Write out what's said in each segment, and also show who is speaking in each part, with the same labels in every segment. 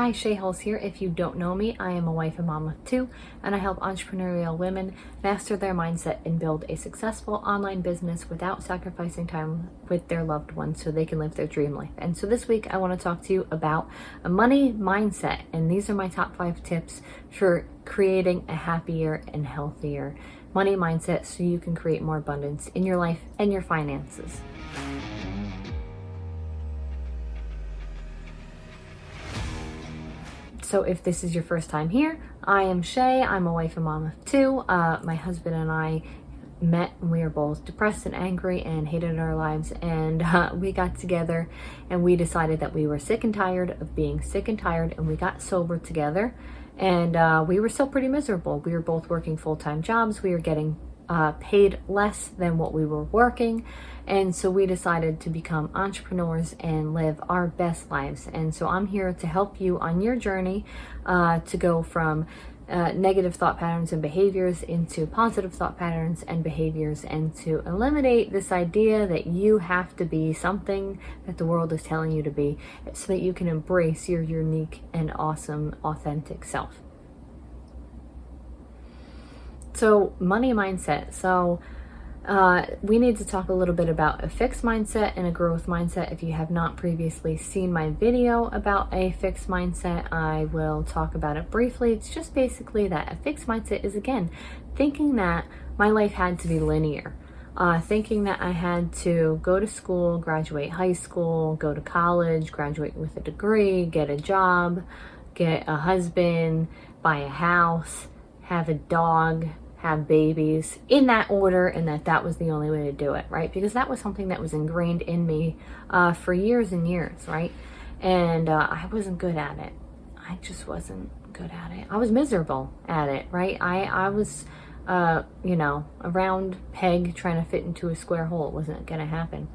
Speaker 1: Hi, Shea here. If you don't know me, I am a wife and mom of two, and I help entrepreneurial women master their mindset and build a successful online business without sacrificing time with their loved ones so they can live their dream life. And so this week I want to talk to you about a money mindset, and these are my top 5 tips for creating a happier and healthier money mindset so you can create more abundance in your life and your finances. So if this is your first time here, I am Shea. I'm a wife and mom of two. My husband and I met and we were both depressed and angry and hated our lives, and we got together and we decided that we were sick and tired of being sick and tired, and we got sober together, and we were still pretty miserable. We were both working full-time jobs. We were getting paid less than what we were working, and so we decided to become entrepreneurs and live our best lives. And so I'm here to help you on your journey to go from negative thought patterns and behaviors into positive thought patterns and behaviors, and to eliminate this idea that you have to be something that the world is telling you to be, so that you can embrace your unique and awesome authentic self. So money mindset. So we need to talk a little bit about a fixed mindset and a growth mindset. If you have not previously seen my video about a fixed mindset, I will talk about it briefly. It's just basically that a fixed mindset is, again, thinking that my life had to be linear. Thinking that I had to go to school, graduate high school, go to college, graduate with a degree, get a job, get a husband, buy a house, have a dog, have babies, in that order, and that was the only way to do it, right? Because that was something that was ingrained in me for years and years, right? And I wasn't good at it. I just wasn't good at it. I was miserable at it, right? I was, a round peg trying to fit into a square hole. It wasn't gonna happen.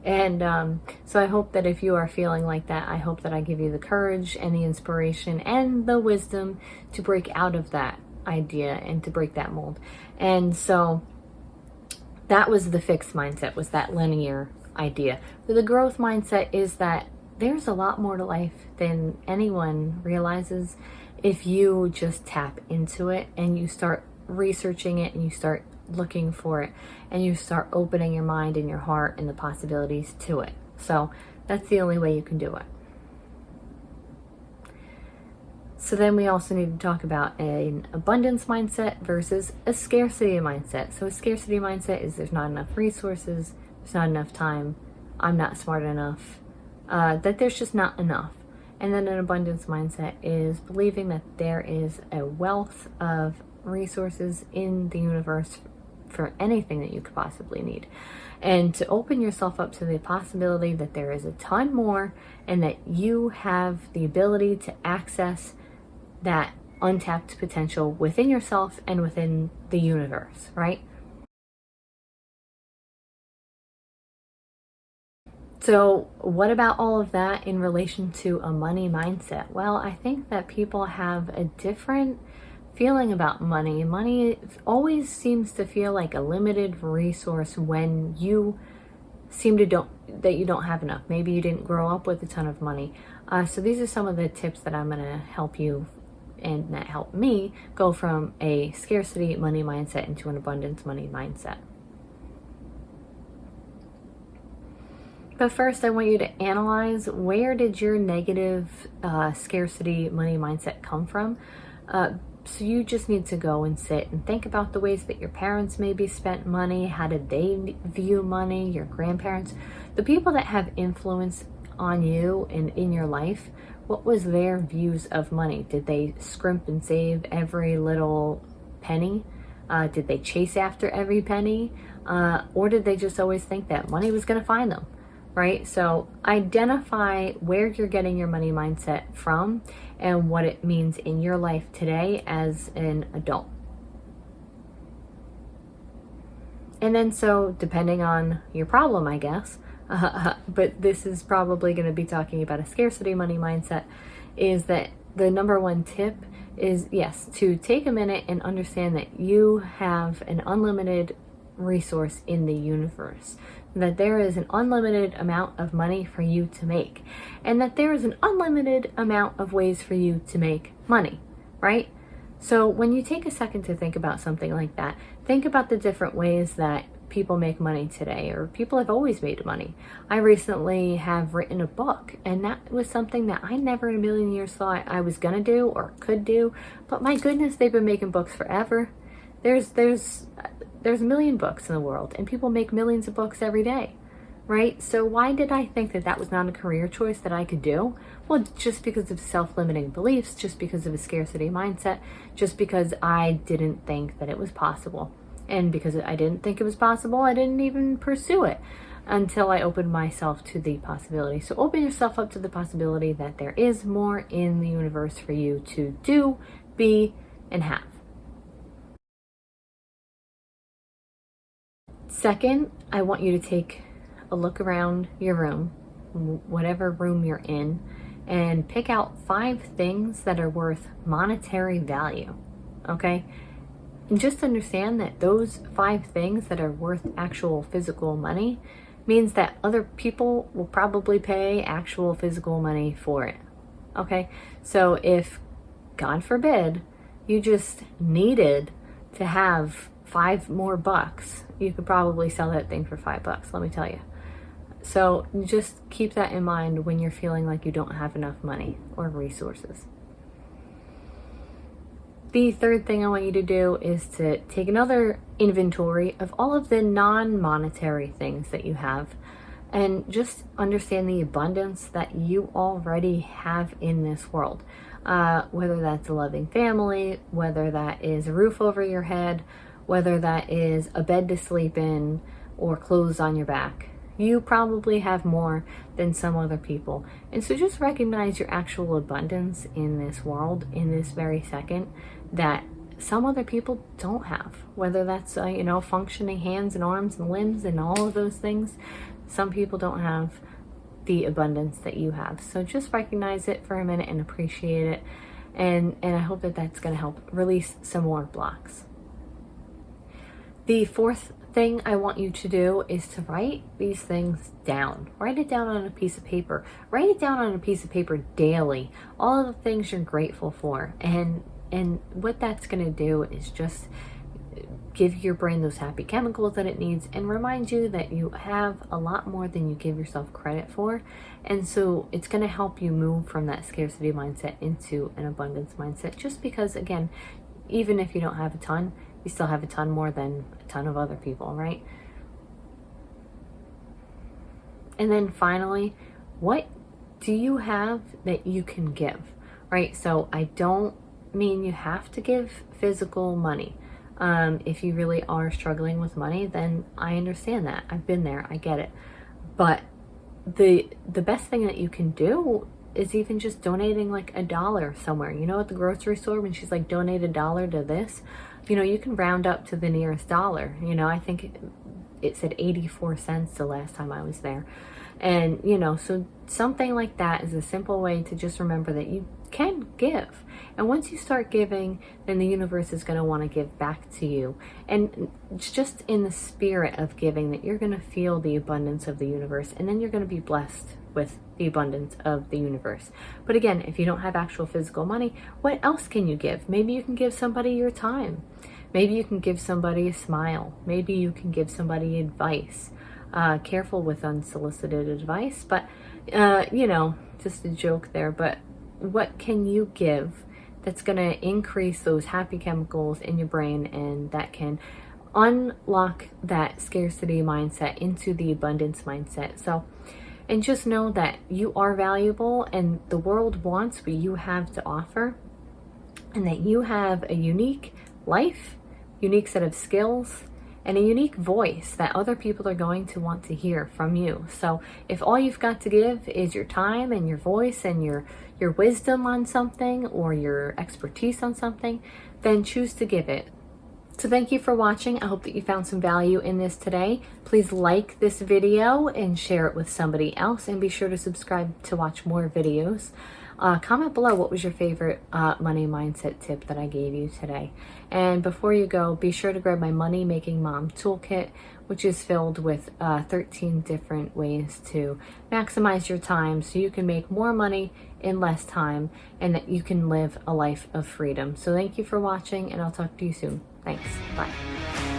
Speaker 1: And so I hope that if you are feeling like that, I hope that I give you the courage and the inspiration and the wisdom to break out of that idea and to break that mold. And so that was the fixed mindset, was that linear idea. But the growth mindset is that there's a lot more to life than anyone realizes if you just tap into it and you start researching it and you start looking for it and you start opening your mind and your heart and the possibilities to it. So that's the only way you can do it. So then we also need to talk about an abundance mindset versus a scarcity mindset. So a scarcity mindset is there's not enough resources, there's not enough time, I'm not smart enough, that there's just not enough. And then an abundance mindset is believing that there is a wealth of resources in the universe for anything that you could possibly need. And to open yourself up to the possibility that there is a ton more, and that you have the ability to access that untapped potential within yourself and within the universe, right? So what about all of that in relation to a money mindset? Well, I think that people have a different feeling about money. Money always seems to feel like a limited resource when you seem to that you don't have enough. Maybe you didn't grow up with a ton of money. So these are some of the tips that I'm going to help you and that helped me go from a scarcity money mindset into an abundance money mindset. But first, I want you to analyze, where did your negative scarcity money mindset come from? So you just need to go and sit and think about the ways that your parents maybe spent money. How did they view money? Your grandparents, the people that have influence on you and in your life, what was their views of money? Did they scrimp and save every little penny? Did they chase after every penny? Or did they just always think that money was going to find them, right? So identify where you're getting your money mindset from and what it means in your life today as an adult. And then, so depending on your problem, I guess, but this is probably going to be talking about a scarcity money mindset, is that the number one tip is, yes, to take a minute and understand that you have an unlimited resource in the universe. that there is an unlimited amount of money for you to make, and that there is an unlimited amount of ways for you to make money, right? So when you take a second to think about something like that, think about the different ways that people make money today, or people have always made money. I recently have written a book, and that was something that I never in a million years thought I was gonna do or could do, but my goodness, they've been making books forever. There's a million books in the world, and people make millions of books every day, right? So why did I think that that was not a career choice that I could do? Well, just because of self-limiting beliefs, just because of a scarcity mindset, just because I didn't think that it was possible. And because I didn't think it was possible, I didn't even pursue it until I opened myself to the possibility. So open yourself up to the possibility that there is more in the universe for you to do, be, and have. Second, I want you to take a look around your room, whatever room you're in, and pick out 5 things that are worth monetary value, okay? And just understand that those 5 things that are worth actual physical money means that other people will probably pay actual physical money for it, okay? So if, God forbid, you just needed to have 5 more bucks, you could probably sell that thing for $5, let me tell you. So just keep that in mind when you're feeling like you don't have enough money or resources. The third thing I want you to do is to take another inventory of all of the non-monetary things that you have, and just understand the abundance that you already have in this world. Whether that's a loving family, whether that is a roof over your head, whether that is a bed to sleep in, or clothes on your back. You probably have more than some other people. And so just recognize your actual abundance in this world, in this very second, that some other people don't have. Whether that's, functioning hands and arms and limbs and all of those things, some people don't have the abundance that you have. So just recognize it for a minute and appreciate it. And I hope that that's going to help release some more blocks. The fourth thing I want you to do is to write these things down. Write it down on a piece of paper. Write it down on a piece of paper daily. All of the things you're grateful for. And what that's going to do is just give your brain those happy chemicals that it needs and remind you that you have a lot more than you give yourself credit for. And so it's going to help you move from that scarcity mindset into an abundance mindset, just because, again, even if you don't have a ton, you still have a ton more than a ton of other people, right? And then finally, what do you have that you can give, right? So I don't mean you have to give physical money. If you really are struggling with money, then I understand that. I've been there, I get it. But the best thing that you can do is even just donating like $1 somewhere. At the grocery store, when she's like, donate $1 to this, you can round up to the nearest dollar. I think it said 84 cents the last time I was there. And, so something like that is a simple way to just remember that you can give. And once you start giving, then the universe is going to want to give back to you. And it's just in the spirit of giving that you're going to feel the abundance of the universe. And then you're going to be blessed with the abundance of the universe. But again, if you don't have actual physical money, what else can you give? Maybe you can give somebody your time. Maybe you can give somebody a smile. Maybe you can give somebody advice. Careful with unsolicited advice, but just a joke there. But what can you give that's going to increase those happy chemicals in your brain, and that can unlock that scarcity mindset into the abundance mindset? So, and just know that you are valuable, and the world wants what you have to offer, and that you have a unique life, unique set of skills, and a unique voice that other people are going to want to hear from you. So if all you've got to give is your time and your voice and your wisdom on something, or your expertise on something, then choose to give it. So thank you for watching. I hope that you found some value in this today. Please like this video and share it with somebody else, and be sure to subscribe to watch more videos. Comment below what was your favorite money mindset tip that I gave you today. And before you go, be sure to grab my Money Making Mom Toolkit, which is filled with 13 different ways to maximize your time so you can make more money in less time and that you can live a life of freedom. So thank you for watching, and I'll talk to you soon. Thanks. Bye.